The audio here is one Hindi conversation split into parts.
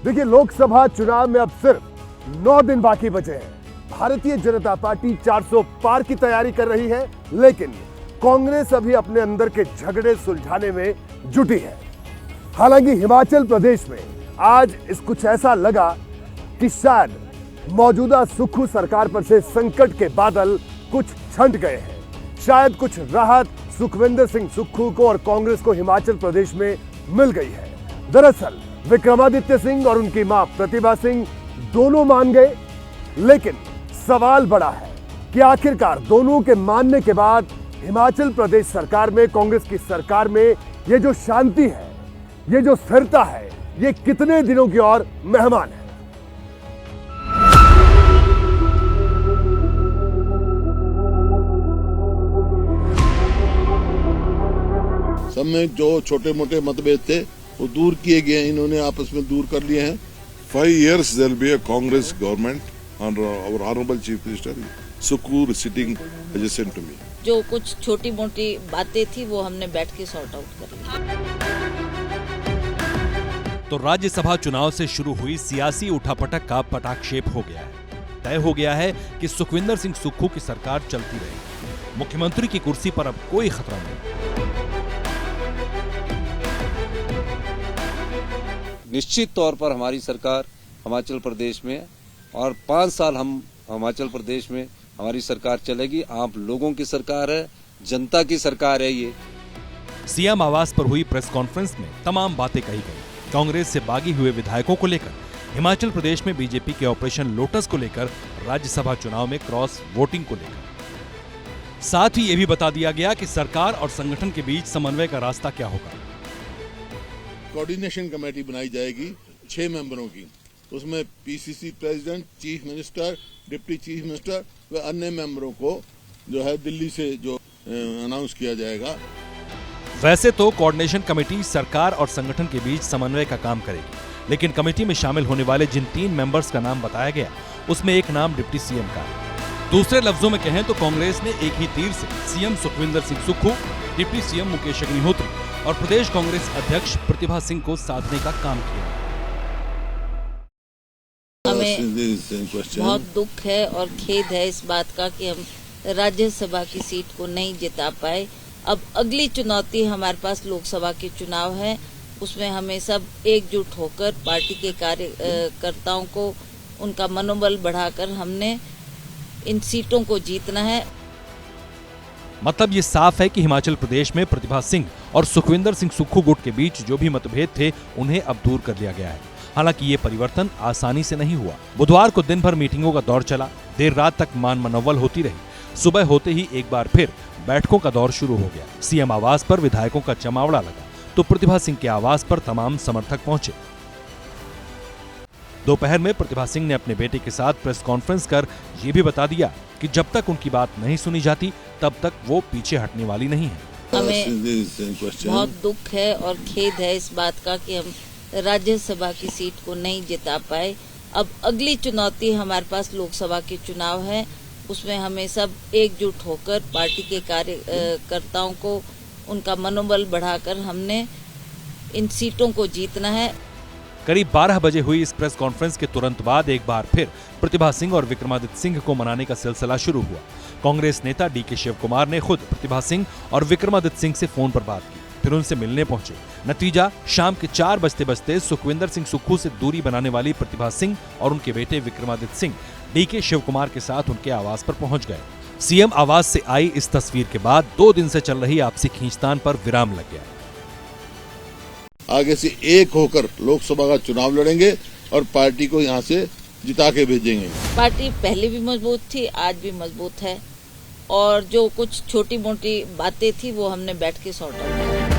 देखिए, लोकसभा चुनाव में अब सिर्फ 9 दिन बाकी बचे हैं। भारतीय जनता पार्टी 400 पार की तैयारी कर रही है, लेकिन कांग्रेस अभी अपने अंदर के झगड़े सुलझाने में जुटी है। हालांकि हिमाचल प्रदेश में आज इस कुछ ऐसा लगा कि शायद मौजूदा सुक्खू सरकार पर से संकट के बादल कुछ छंट गए हैं। शायद कुछ राहत सुखविंदर सिंह सुक्खू को और कांग्रेस को हिमाचल प्रदेश में मिल गई है। दरअसल विक्रमादित्य सिंह और उनकी मां प्रतिभा सिंह दोनों मान गए, लेकिन सवाल बड़ा है कि आखिरकार दोनों के मानने के बाद हिमाचल प्रदेश सरकार में, कांग्रेस की सरकार में ये जो शांति है, ये जो स्थिरता है, ये कितने दिनों की और मेहमान है। सब में जो छोटे मोटे मतभेद थे वो दूर किए गए हैं, इन्होंने आपस में दूर कर लिए हैं। 5 years there will be a Congress government and our honorable Chief Minister Sukkhu sitting adjacent to me. जो कुछ छोटी मोटी बातें थी वो हमने बैठ के सॉर्ट आउट कर ली। तो राज्यसभा चुनाव से शुरू हुई सियासी उठापटक का पटाक्षेप हो गया है। तय हो गया है कि सुखविंदर सिंह सुक्खू की सरकार चलती रहेगी। मुख्यमंत्री की कुर्सी पर अब कोई खतरा नहीं। निश्चित तौर पर हमारी सरकार हिमाचल प्रदेश में और 5 साल हम हिमाचल प्रदेश में हमारी सरकार चलेगी। आप लोगों की सरकार है, जनता की सरकार है। ये सीएम आवास पर हुई प्रेस कॉन्फ्रेंस में तमाम बातें कही गई। कांग्रेस से बागी हुए विधायकों को लेकर, हिमाचल प्रदेश में बीजेपी के ऑपरेशन लोटस को लेकर, राज्यसभा चुनाव में क्रॉस वोटिंग को लेकर। साथ ही ये भी बता दिया गया कि सरकार और संगठन के बीच समन्वय का रास्ता क्या होगा। कोऑर्डिनेशन कमेटी बनाई जाएगी 6 मेंबरों की। उसमें PCC president, chief minister, deputy chief minister व अन्य मेंबरों को जो है दिल्ली से जो अनाउंस किया जाएगा। वैसे तो कोऑर्डिनेशन कमेटी सरकार और संगठन के बीच समन्वय का काम करेगी, लेकिन कमेटी में शामिल होने वाले जिन 3 मेंबर्स का नाम बताया गया, उसमें एक नाम डिप्टी सीएम का है। दूसरे लफ्जों में कहें तो कांग्रेस ने एक ही तीर से CM Sukhvinder Singh Sukhu, deputy CM Mukesh Agnihotri और प्रदेश कांग्रेस अध्यक्ष प्रतिभा सिंह को साधने का काम किया। हमें बहुत दुख है और खेद है इस बात का कि हम राज्यसभा की सीट को नहीं जिता पाए। अब अगली चुनौती हमारे पास लोकसभा के चुनाव है, उसमें हमें सब एकजुट होकर पार्टी के कार्यकर्ताओं को उनका मनोबल बढ़ाकर हमने इन सीटों को जीतना है। मतलब ये साफ है कि हिमाचल प्रदेश में प्रतिभा सिंह और सुखविंदर सिंह सुक्खू गुट के बीच जो भी मतभेद थे, उन्हें अब दूर कर लिया गया है। हालांकि ये परिवर्तन आसानी से नहीं हुआ। बुधवार को दिन भर मीटिंगों का दौर चला, देर रात तक मान मनोवल होती रही। सुबह होते ही एक बार फिर बैठकों का दौर शुरू हो गया। सीएम आवास पर विधायकों का जमावड़ा लगा तो प्रतिभा सिंह के आवास पर तमाम समर्थक पहुंचे। दोपहर में प्रतिभा सिंह ने अपने बेटे के साथ प्रेस कॉन्फ्रेंस कर ये भी बता दिया कि जब तक उनकी बात नहीं सुनी जाती, तब तक वो पीछे हटने वाली नहीं है। हमें बहुत दुख है और खेद है इस बात का कि हम राज्यसभा की सीट को नहीं जिता पाए। अब अगली चुनौती हमारे पास लोकसभा के चुनाव है, उसमें हमें सब एकजुट होकर पार्टी के कार्यकर्ताओं को उनका मनोबल बढ़ाकर हमने इन सीटों को जीतना है। करीब 12 बजे हुई इस प्रेस कॉन्फ्रेंस के तुरंत बाद एक बार फिर प्रतिभा सिंह और विक्रमादित्य सिंह को मनाने का सिलसिला शुरू हुआ। कांग्रेस नेता डीके शिव कुमार ने खुद प्रतिभा सिंह और विक्रमादित्य सिंह से फोन पर बात की, फिर उनसे मिलने पहुंचे। नतीजा, शाम के 4 बजते बजते सुखविंदर सिंह सुक्खू से दूरी बनाने वाली प्रतिभा सिंह और उनके बेटे विक्रमादित्य सिंह डीके शिव कुमार के साथ उनके आवास पर पहुंच गए। सीएम आवास से आई इस तस्वीर के बाद 2 दिन से चल रही आपसी खींचतान पर विराम लग गया। आगे से एक होकर लोकसभा का चुनाव लड़ेंगे और पार्टी को यहाँ से जिता के भेजेंगे। पार्टी पहले भी मजबूत थी, आज भी मजबूत है और जो कुछ छोटी मोटी बातें थी वो हमने बैठ के सॉर्ट आउट किया।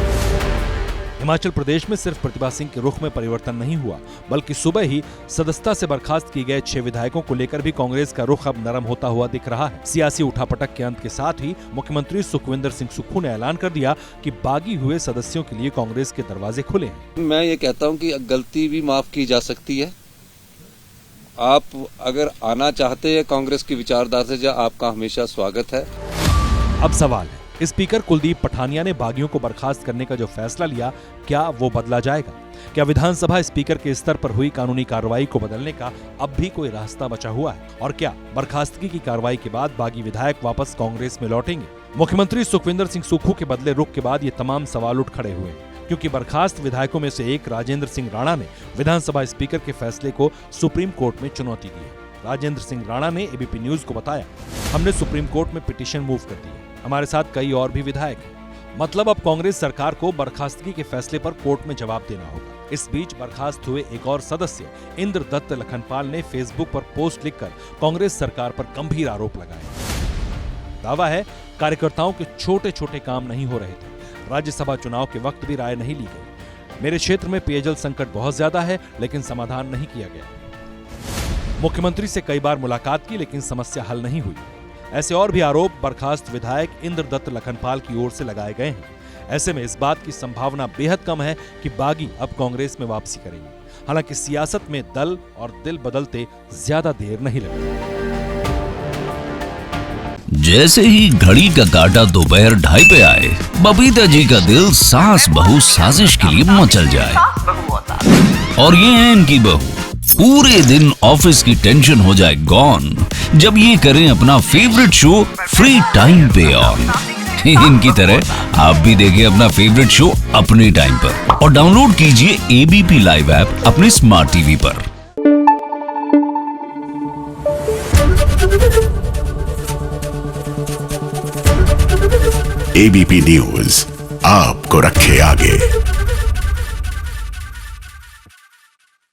हिमाचल प्रदेश में सिर्फ प्रतिभा सिंह के रुख में परिवर्तन नहीं हुआ, बल्कि सुबह ही सदस्यता से बर्खास्त किए गए 6 विधायकों को लेकर भी कांग्रेस का रुख अब नरम होता हुआ दिख रहा है। सियासी उठापटक के अंत के साथ ही मुख्यमंत्री सुखविंदर सिंह सुक्खू ने ऐलान कर दिया कि बागी हुए सदस्यों के लिए कांग्रेस के दरवाजे खुले हैं। मैं ये कहता हूँ कि गलती भी माफ की जा सकती है। आप अगर आना चाहते हैं कांग्रेस की विचारधारा से, आपका हमेशा स्वागत है। अब सवाल है स्पीकर कुलदीप पठानिया ने बागियों को बर्खास्त करने का जो फैसला लिया, क्या वो बदला जाएगा? क्या विधानसभा स्पीकर के स्तर पर हुई कानूनी कार्रवाई को बदलने का अब भी कोई रास्ता बचा हुआ है? और क्या बर्खास्तगी की कार्रवाई के बाद बागी विधायक वापस कांग्रेस में लौटेंगे? मुख्यमंत्री सुखविंदर सिंह सुक्खू के बदले रुख के बाद ये तमाम सवाल उठ खड़े हुए हैं, क्योंकि बर्खास्त विधायकों में से एक राजेंद्र सिंह राणा ने विधानसभा स्पीकर के फैसले को सुप्रीम कोर्ट में चुनौती दी है। राजेंद्र सिंह राणा ने एबीपी न्यूज को बताया, हमने सुप्रीम कोर्ट में पिटीशन मूव कर दी है, हमारे साथ कई और भी विधायक हैं। मतलब अब कांग्रेस सरकार को बर्खास्तगी के फैसले पर कोर्ट में जवाब देना होगा। इस बीच बर्खास्त हुए एक और सदस्य इंद्र दत्त लखनपाल ने फेसबुक पर पोस्ट लिखकर कांग्रेस सरकार पर गंभीर आरोप लगाए। दावा है कार्यकर्ताओं के छोटे छोटे काम नहीं हो रहे थे, राज्यसभा चुनाव के वक्त भी राय नहीं ली गई, मेरे क्षेत्र में पेयजल संकट बहुत ज्यादा है लेकिन समाधान नहीं किया गया, मुख्यमंत्री से कई बार मुलाकात की लेकिन समस्या हल नहीं हुई। ऐसे और भी आरोप बर्खास्त विधायक इंद्र दत्त लखनपाल की ओर से लगाए गए हैं। ऐसे में इस बात की संभावना बेहद कम है कि बागी अब कांग्रेस में वापसी करेंगे। हालांकि सियासत में दल और दिल बदलते ज्यादा देर नहीं लगती। जैसे ही घड़ी का काटा दोपहर 2:30 पे आए, बबीता जी का दिल सास बहू साजिश के लिए मचल जाए। और ये है इनकी बहू, पूरे दिन ऑफिस की टेंशन हो जाए गॉन जब ये करें अपना फेवरेट शो फ्री टाइम पे ऑन। इनकी तरह आप भी देखिए अपना फेवरेट शो अपने टाइम पर और डाउनलोड कीजिए एबीपी लाइव ऐप अपने स्मार्ट टीवी पर। एबीपी न्यूज आपको रखे आगे।